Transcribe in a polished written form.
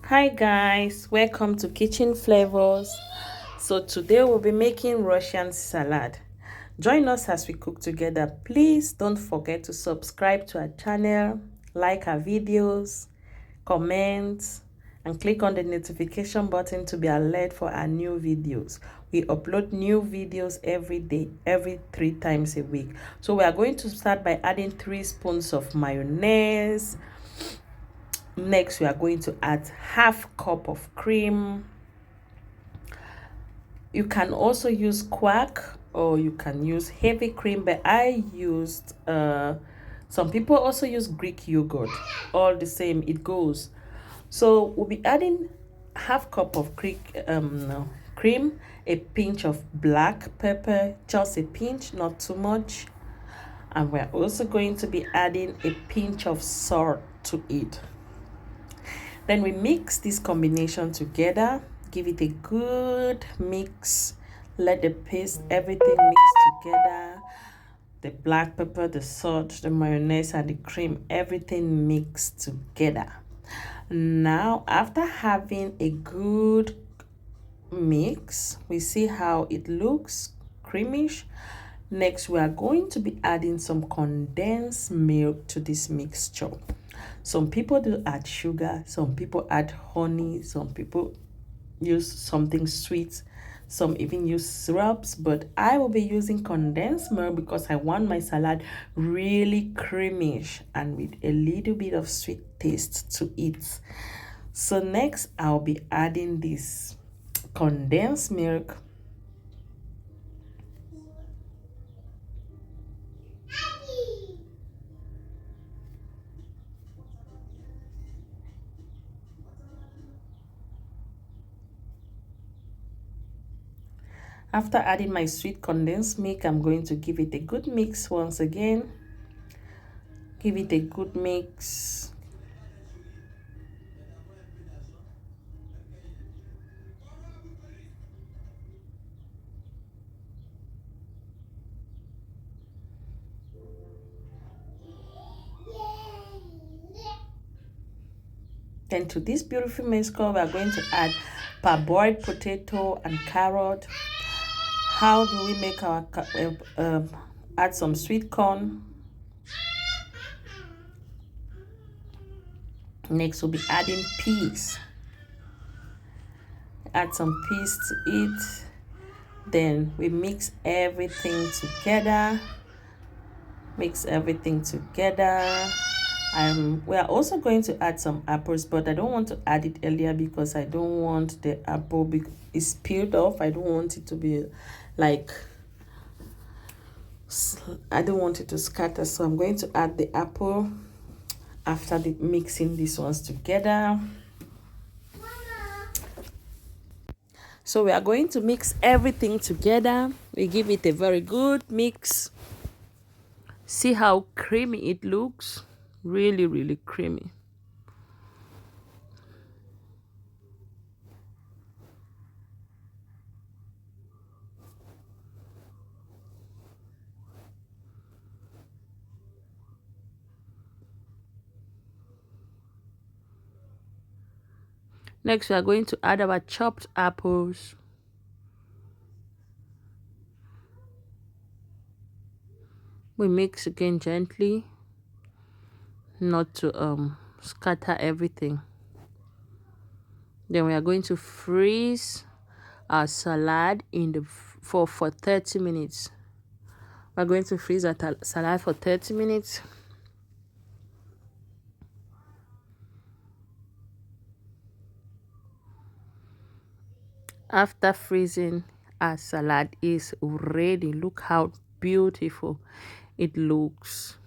Hi guys, welcome to Kitchen Flavors. So today we'll be making Russian salad. Join us as we cook together. Please don't forget to subscribe to our channel, like our videos, comment, and click on the notification button to be alert for our new videos. We upload new videos every day, every 3 times a week. So we are going to start by adding 3 spoons of mayonnaise. Next, we are going to add half cup of cream. You can also use quark or you can use heavy cream, but I used some people also use Greek yogurt. All the same, it goes. So we'll be adding half cup of cream, a pinch of black pepper, just a pinch, not too much. And we're also going to be adding a pinch of salt to it. Then we mix this combination together, give it a good mix, let the paste, everything mix together. The black pepper, the salt, the mayonnaise, and the cream, everything mixed together. Now, after having a good mix, we see how it looks creamish. Next, we are going to be adding some condensed milk to this mixture. Some people do add sugar, some people add honey, some people use something sweet, some even use syrups, but I will be using condensed milk because I want my salad really creamish and with a little bit of sweet taste to it. So next, I'll be adding this condensed milk. After adding my sweet condensed milk, I'm going to give it a good mix once again. Give it a good mix. Then to this beautiful mixture, we are going to add parboiled potato and carrot. How do we make our add some sweet corn? Next, we'll be adding peas. Add some peas to it. Then we mix everything together. Mix everything together. We are also going to add some apples, but I don't want to add it earlier because I don't want the apple is peeled off. I don't want it to be like, I don't want it to scatter, so I'm going to add the apple after mixing these ones together. So we are going to mix everything together. We give it a very good mix. See how creamy it looks. Really, really creamy. Next, we are going to add our chopped apples. We mix again gently, not to scatter everything. Then we are going to freeze our salad for 30 minutes. We're going to freeze our salad for 30 minutes. After freezing, our salad is ready. Look how beautiful it looks.